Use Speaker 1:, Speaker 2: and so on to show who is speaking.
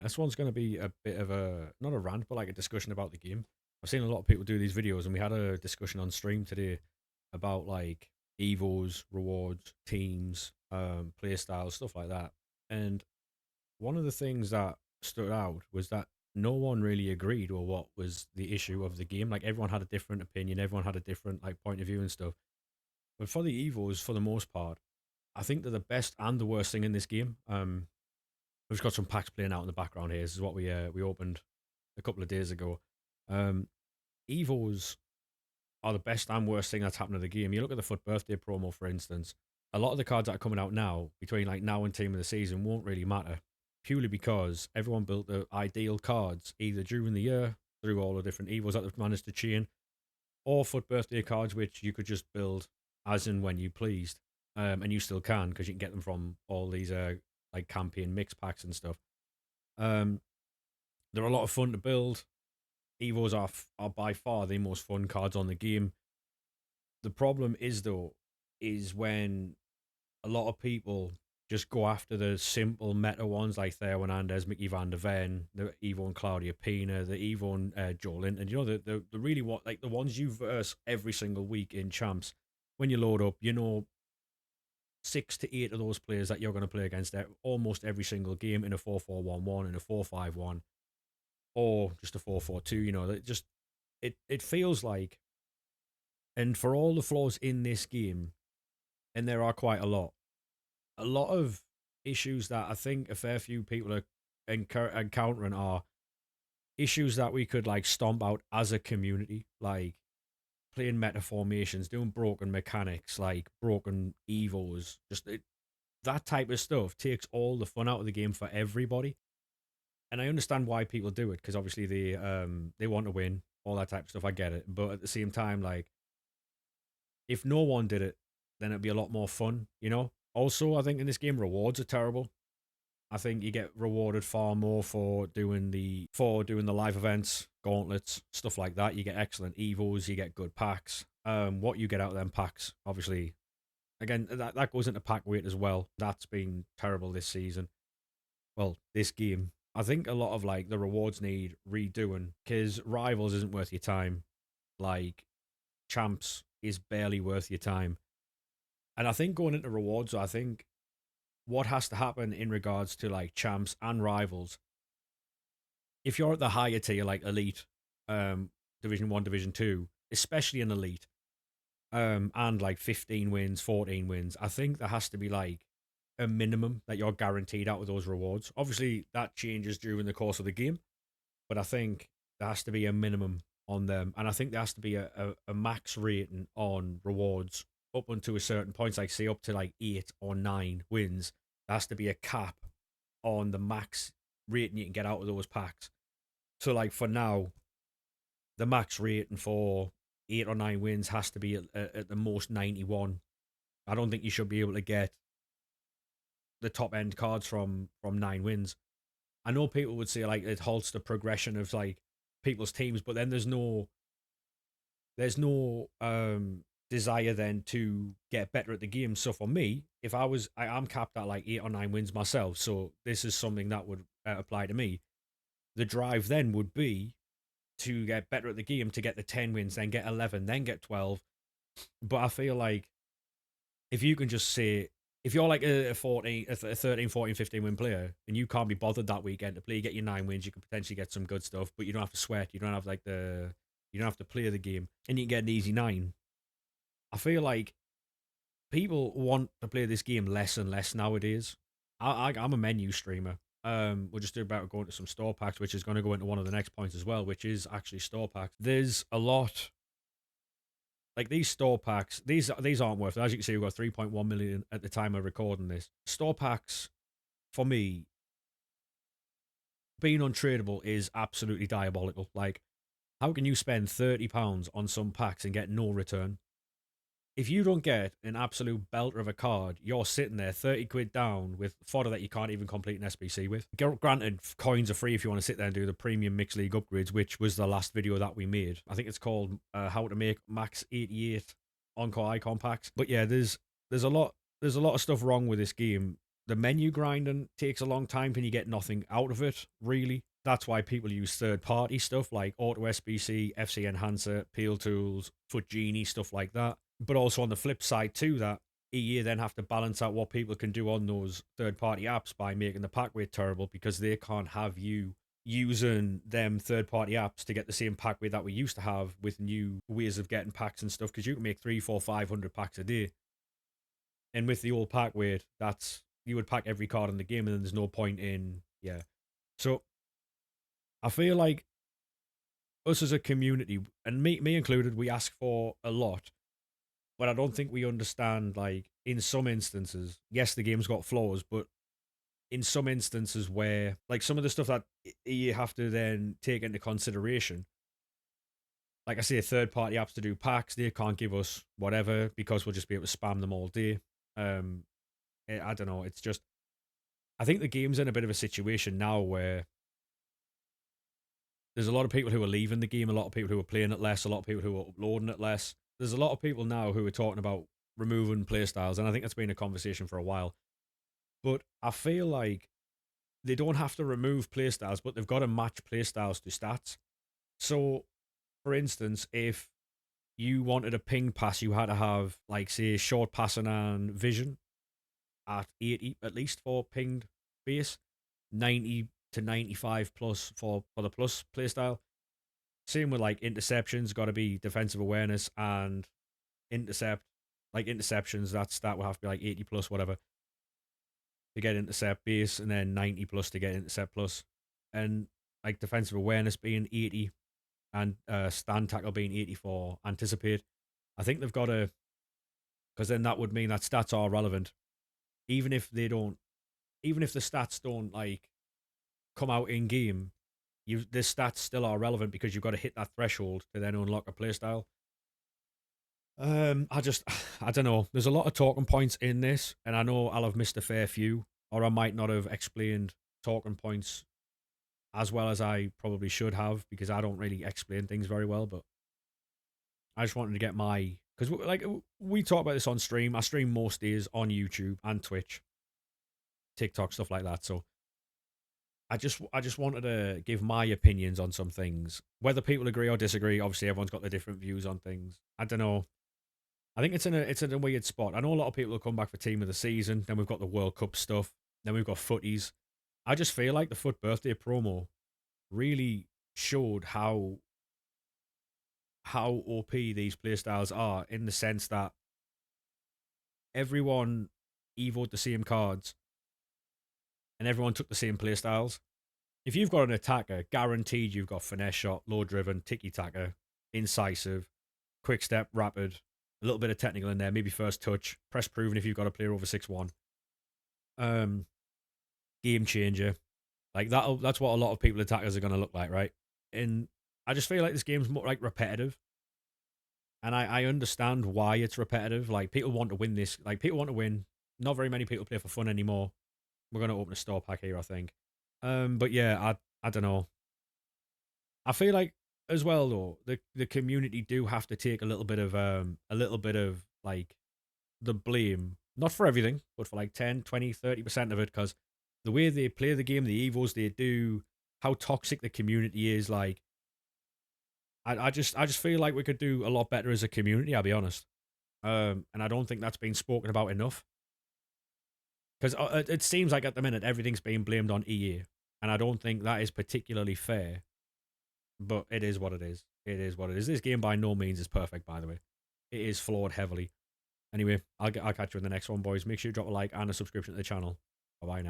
Speaker 1: This one's going to be a bit of a, not a rant, but like a discussion about the game. I've seen a lot of people do these videos, and we had a discussion on stream today about like evos, rewards, teams, play styles, stuff like that. And one of the things that stood out was that no one really agreed with what was the issue of the game. Like everyone had a different opinion, everyone had a different like point of view and stuff. But for the evos, for the most part, I think they're the best and the worst thing in this game. We've just got some packs playing out in the background here. This is what we opened a couple of days ago. Um, Evos are the best and worst thing that's happened to the game. You look at the FUT birthday promo, for instance. A lot of the cards that are coming out now, between like now and team of the season, won't really matter, purely because everyone built the ideal cards either during the year through all the different Evos that they've managed to chain, or FUT birthday cards which you could just build as and when you pleased, and you still can because you can get them from all these like campaign mix packs and stuff. Um, they're a lot of fun to build. Evos are by far the most fun cards on the game. The problem is though, is when a lot of people just go after the simple meta ones like Theo Hernandez, Mickey Van der Ven, the Evo and Claudia Pina, the Evo and Joe Linton. You know the really what like the ones you verse every single week in champs. When you load up, you know 6 to 8 of those players that you're going to play against almost every single game in a 4-4-1-1 and a 4-5-1 or just a 4-4-2. You know, that just it feels like, and for all the flaws in this game, and there are quite a lot of issues that I think a fair few people are encountering are issues that we could like stomp out as a community, like playing meta formations, doing broken mechanics, like broken evos, that type of stuff takes all the fun out of the game for everybody. And I understand why people do it because obviously they want to win, all that type of stuff. I get it, but at the same time, like if no one did it, then it'd be a lot more fun, you know. Also, I think in this game rewards are terrible. I think you get rewarded far more for doing the live events, gauntlets, stuff like that. You get excellent evos, you get good packs. What you get out of them packs, obviously, again that goes into pack weight as well. That's been terrible this season. Well, this game. I think a lot of like the rewards need redoing because rivals isn't worth your time. Like champs is barely worth your time. And I think going into rewards, I think what has to happen in regards to like champs and rivals, if you're at the higher tier, like elite, um, division one, division two, especially in elite, and like 15 wins, 14 wins, I think there has to be like a minimum that you're guaranteed out of those rewards. Obviously, that changes during the course of the game, but I think there has to be a minimum on them, and I think there has to be a max rating on rewards up until a certain point, like say up to like 8 or 9 wins. There has to be a cap on the max rating you can get out of those packs. So like for now, the max rating for 8 or 9 wins has to be at the most 91. I don't think you should be able to get the top end cards from 9 wins. I know people would say like it halts the progression of like people's teams, but then there's no desire then to get better at the game. So for me, if I'm capped at like 8 or 9 wins myself, so this is something that would apply to me. The drive then would be to get better at the game to get the 10 wins, then get 11, then get 12. But I feel like if you can just say, if you're like a 14, a 13, 14, 15 win player and you can't be bothered that weekend to play, you get your 9 wins, you could potentially get some good stuff, but you don't have to sweat. You don't have like you don't have to play the game and you can get an easy 9. I feel like people want to play this game less and less nowadays. I'm a menu streamer. We're just about to go into some store packs, which is going to go into one of the next points as well, which is actually store packs. There's a lot like these store packs. These aren't worth it. As you can see, we've got 3.1 million at the time of recording this. Store packs for me being untradeable is absolutely diabolical. Like, how can you spend £30 on some packs and get no return? If you don't get an absolute belter of a card, you're sitting there 30 quid down with fodder that you can't even complete an SBC with. Granted, coins are free if you want to sit there and do the premium mixed league upgrades, which was the last video that we made. I think it's called how to make max 88 encore icon packs. But yeah, there's a lot of stuff wrong with this game. the menu grinding takes a long time and you get nothing out of it, really. That's why people use third-party stuff like Auto SBC, FC Enhancer, Peel Tools, Foot Genie, stuff like that. But also on the flip side to that, EA then have to balance out what people can do on those third-party apps by making the pack weight terrible because they can't have you using them third-party apps to get the same pack weight that we used to have with new ways of getting packs and stuff because you can make 3, 4, 500 packs a day. And with the old pack weight, that's you would pack every card in the game, and then there's no point in So I feel like us as a community, and me included, we ask for a lot, but I don't think we understand. Like in some instances, yes, the game's got flaws, but in some instances where like some of the stuff that you have to then take into consideration, like I say, third party apps to do packs, they can't give us whatever because we'll just be able to spam them all day. I don't know. It's just I think the game's in a bit of a situation now where there's a lot of people who are leaving the game, a lot of people who are playing it less, a lot of people who are uploading it less. There's a lot of people now who are talking about removing playstyles, and I think that's been a conversation for a while. But I feel like they don't have to remove playstyles, but they've got to match playstyles to stats. So, for instance, if you wanted a ping pass, you had to have, like, say, short passing and vision at 80 at least for pinged base, 90 to 95 plus for the plus playstyle. Same with like interceptions, got to be defensive awareness and intercept. Like interceptions, that will have to be like 80 plus whatever to get intercept base, and then 90 plus to get intercept plus, and like defensive awareness being 80 and stand tackle being 80 for anticipate. I think they've got to, because then that would mean that stats are relevant, even if they don't, even if the stats don't like come out in game. The stats still are relevant because you've got to hit that threshold to then unlock a playstyle. I don't know. There's a lot of talking points in this, and I know I'll have missed a fair few, or I might not have explained talking points as well as I probably should have because I don't really explain things very well. But I just wanted to get my because like we talk about this on stream. I stream most days on YouTube and Twitch, TikTok, stuff like that. So I just wanted to give my opinions on some things. Whether people agree or disagree, obviously everyone's got their different views on things. I don't know. I think it's in a weird spot. I know a lot of people will come back for team of the season. Then we've got the World Cup stuff. Then we've got footies. I just feel like the Foot birthday promo really showed how OP these playstyles are in the sense that everyone evoed the same cards and everyone took the same playstyles. If you've got an attacker, guaranteed you've got finesse shot, low driven, tiki taka, incisive, quick step, rapid, a little bit of technical in there, maybe first touch, press proven if you've got a player over 6'1". Game changer. Like that's what a lot of people attackers are gonna look like, right? And I just feel like this game's more like repetitive. And I understand why it's repetitive. Like people want to win this. Like people want to win. Not very many people play for fun anymore. We're gonna open a store pack here, I think. But yeah, I don't know. I feel like as well though, the community do have to take a little bit of like the blame, not for everything, but for like 10, 20, 30% of it, because the way they play the game, the evils they do, how toxic the community is, like I just feel like we could do a lot better as a community, I'll be honest. And I don't think that's been spoken about enough. Because it seems like at the minute everything's being blamed on EA, and I don't think that is particularly fair. But it is what it is. It is what it is. This game by no means is perfect, by the way. It is flawed heavily. Anyway, I'll catch you in the next one, boys. Make sure you drop a like and a subscription to the channel. Bye bye now.